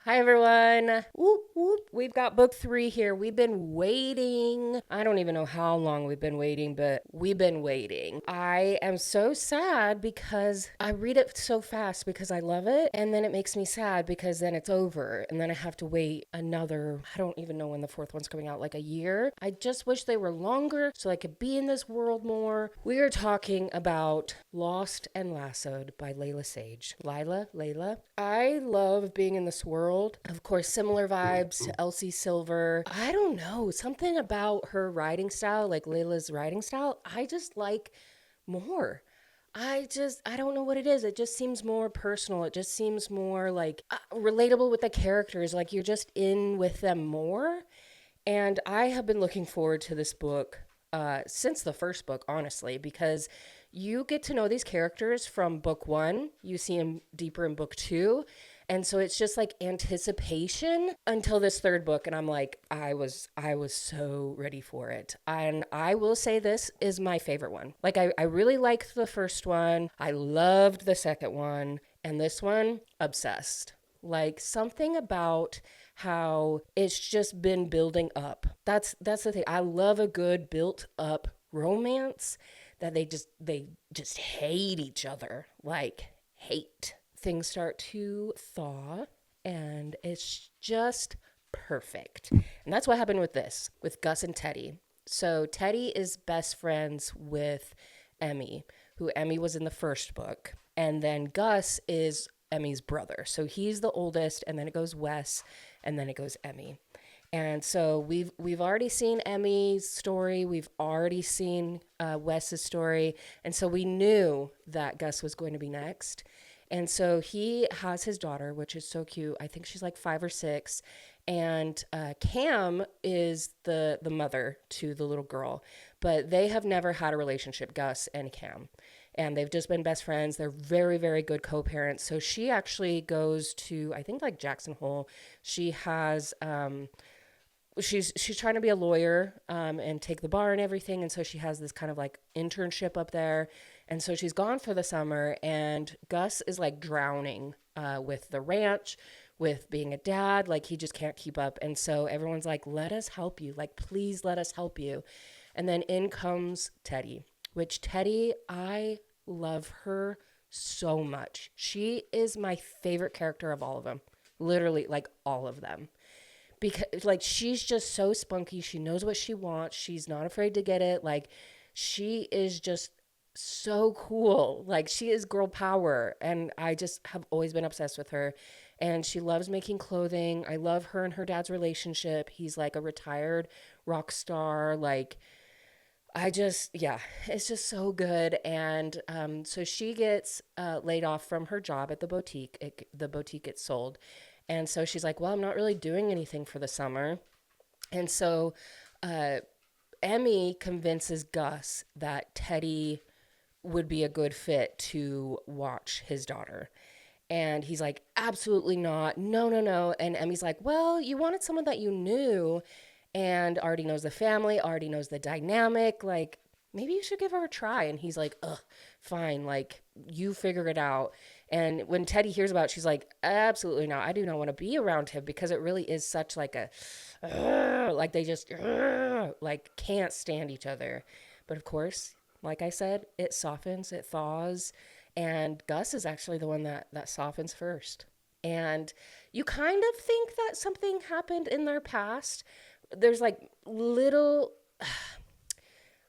Hi, everyone. Whoop, whoop. We've got book three here. We've been waiting. I don't even know how long we've been waiting, but we've been waiting. I am so sad because I read it so fast because I love it. And then it makes me sad because then it's over. And then I have to wait another, I don't even know when the fourth one's coming out, like a year. I just wish they were longer so I could be in this world more. We are talking about Lost and Lassoed by Layla Sage. Layla. I love being in this world. Of course, similar vibes to Elsie Silver. I don't know, something about her writing style, like Layla's writing style, I just like more. I don't know what it is. It just seems more personal. It just seems more like relatable with the characters. Like you're just in with them more. And I have been looking forward to this book since the first book, honestly, because you get to know these characters from book one. You see them deeper in book two. And so it's just like anticipation until this third book. And I'm like, I was so ready for it. And I will say this is my favorite one. Like I really liked the first one. I loved the second one. And this one, obsessed. Like something about how it's just been building up. That's the thing. I love a good built up romance that they just hate each other. Like hate. Things start to thaw and it's just perfect. And that's what happened with this, with Gus and Teddy. So Teddy is best friends with Emmy, who Emmy was in the first book. And then Gus is Emmy's brother. So he's the oldest, and then it goes Wes, and then it goes Emmy. And so we've already seen Emmy's story. We've already seen Wes's story, and so we knew that Gus was going to be next. And so he has his daughter, which is so cute. I think she's like 5 or 6, and Cam is the mother to the little girl, but they have never had a relationship, Gus and Cam, and they've just been best friends. They're very, very good co-parents. So she actually goes to, I think, like Jackson Hole. She has she's trying to be a lawyer and take the bar and everything, and so she has this kind of like internship up there, and so she's gone for the summer, and Gus is like drowning with the ranch, with being a dad. Like he just can't keep up, and so everyone's like, let us help you, like please let us help you. And then in comes Teddy, which Teddy, I love her so much. She is my favorite character of all of them, literally like all of them, because like she's just so spunky. She knows what she wants. She's not afraid to get it. Like she is just so cool. Like she is girl power, and I just have always been obsessed with her. And she loves making clothing. I love her and her dad's relationship. He's like a retired rock star. Like I just, yeah, it's just so good. And so she gets laid off from her job at the boutique. The boutique gets sold. And so she's like, well, I'm not really doing anything for the summer. And so uh, Emmy convinces Gus that Teddy would be a good fit to watch his daughter. And he's like, absolutely not. No, no, no. And Emmy's like, well, you wanted someone that you knew and already knows the family, already knows the dynamic. Like, maybe you should give her a try. And he's like, ugh, fine. Like, you figure it out. And when Teddy hears about it, she's like, absolutely not. I do not want to be around him because it really is such like a, like they just, like can't stand each other. But of course, like I said, it softens, it thaws. And Gus is actually the one that softens first. And you kind of think that something happened in their past. There's like little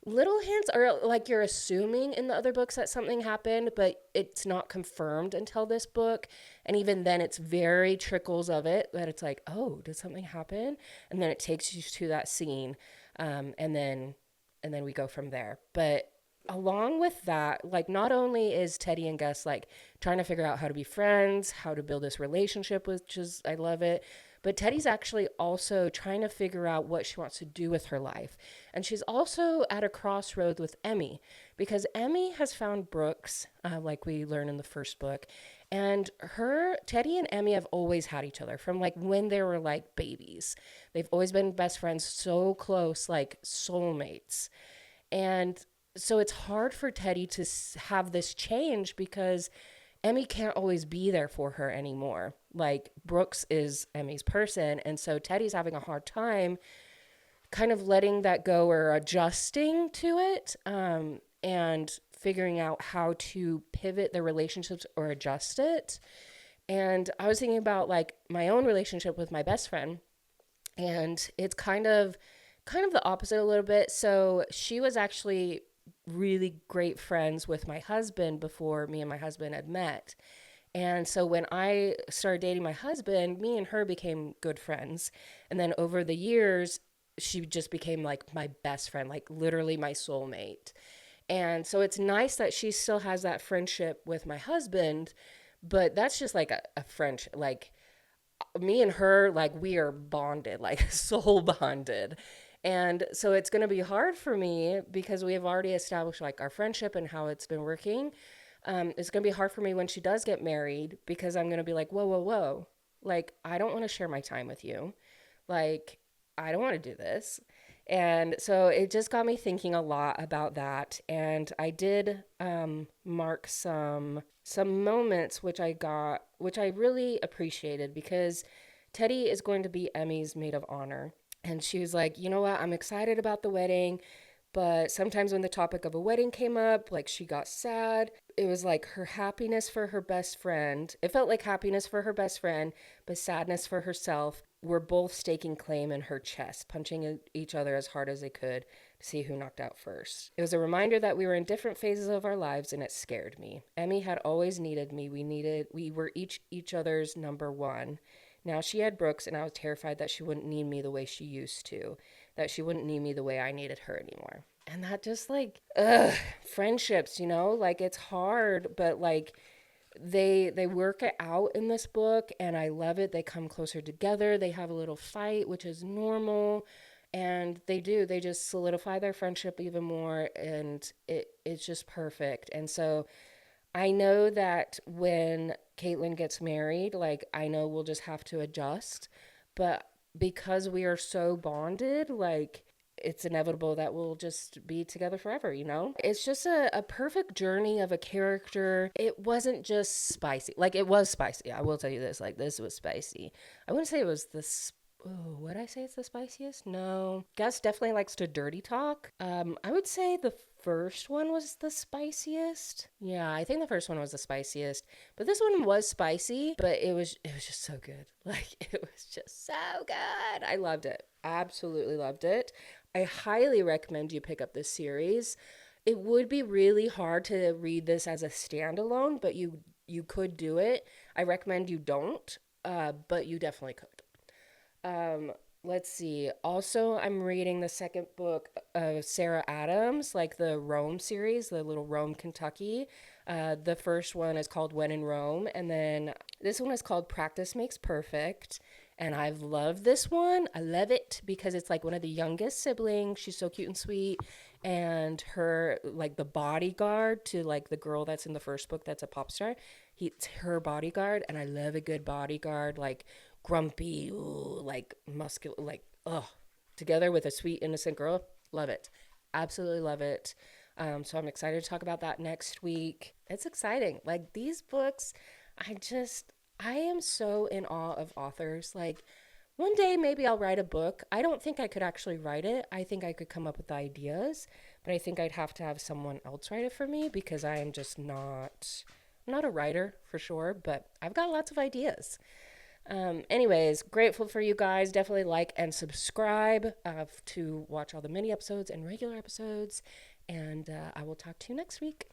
hints, or like you're assuming in the other books that something happened, but it's not confirmed until this book. And even then it's very trickles of it that it's like, oh, did something happen? And then it takes you to that scene. And then we go from there. But along with that, like not only is Teddy and Gus like trying to figure out how to be friends, how to build this relationship, which is, I love it. But Teddy's actually also trying to figure out what she wants to do with her life. And she's also at a crossroad with Emmy, because Emmy has found Brooks, like we learn in the first book. And Teddy and Emmy have always had each other from like when they were like babies. They've always been best friends, so close, like soulmates. And so it's hard for Teddy to have this change because Emmy can't always be there for her anymore. Like Brooks is Emmy's person. And so Teddy's having a hard time kind of letting that go or adjusting to it, and figuring out how to pivot the relationships or adjust it. And I was thinking about like my own relationship with my best friend, and it's kind of the opposite a little bit. So she was actually really great friends with my husband before me and my husband had met. And so when I started dating my husband, me and her became good friends. And then over the years, she just became like my best friend, like literally my soulmate. And so it's nice that she still has that friendship with my husband, but that's just like a friendship. Like me and her, like we are bonded, like soul bonded. And so it's going to be hard for me because we have already established like our friendship and how it's been working. It's going to be hard for me when she does get married because I'm going to be like, whoa, whoa, whoa. Like, I don't want to share my time with you. Like, I don't want to do this. And so it just got me thinking a lot about that. And I did mark some moments which I really appreciated because Teddy is going to be Emmy's maid of honor. And she was like, you know what? I'm excited about the wedding. But sometimes when the topic of a wedding came up, like she got sad. It was like her happiness for her best friend. It felt like happiness for her best friend, but sadness for herself were both staking claim in her chest, punching each other as hard as they could to see who knocked out first. It was a reminder that we were in different phases of our lives and it scared me. Emmy had always needed me. We were each other's number one. Now she had Brooks and I was terrified that she wouldn't need me the way she used to, that she wouldn't need me the way I needed her anymore. And that just like, friendships, like it's hard, but like they work it out in this book and I love it. They come closer together. They have a little fight, which is normal. And they just solidify their friendship even more and it's just perfect. And so I know that when Caitlin gets married, like I know we'll just have to adjust, but because we are so bonded, like it's inevitable that we'll just be together forever. It's just a perfect journey of a character. It wasn't just spicy. Like it was spicy. I will tell you this, like this was spicy. I wouldn't say it was Oh, would I say it's the spiciest? No. Gus definitely likes to dirty talk. I would say the first one was the spiciest. Yeah, I think the first one was the spiciest. But this one was spicy, but it was just so good. Like it was just so good. I loved it. Absolutely loved it. I highly recommend you pick up this series. It would be really hard to read this as a standalone, but you could do it. I recommend you don't, but you definitely could. Let's see. Also, I'm reading the second book of Sarah Adams, like the Rome series, the little Rome, Kentucky. The first one is called When in Rome, and then this one is called Practice Makes Perfect. And I've loved this one. I love it because it's like one of the youngest siblings. She's so cute and sweet. And her, like the bodyguard to like the girl that's in the first book that's a pop star, he's her bodyguard. And I love a good bodyguard, like grumpy, ooh, like muscular, like, together with a sweet, innocent girl. Love it. Absolutely love it. So I'm excited to talk about that next week. It's exciting. Like these books, I am so in awe of authors. Like one day maybe I'll write a book. I don't think I could actually write it. I think I could come up with ideas, but I think I'd have to have someone else write it for me because I am just I'm not a writer for sure, but I've got lots of ideas. Anyways, grateful for you guys. Definitely like and subscribe to watch all the mini episodes and regular episodes. And I will talk to you next week.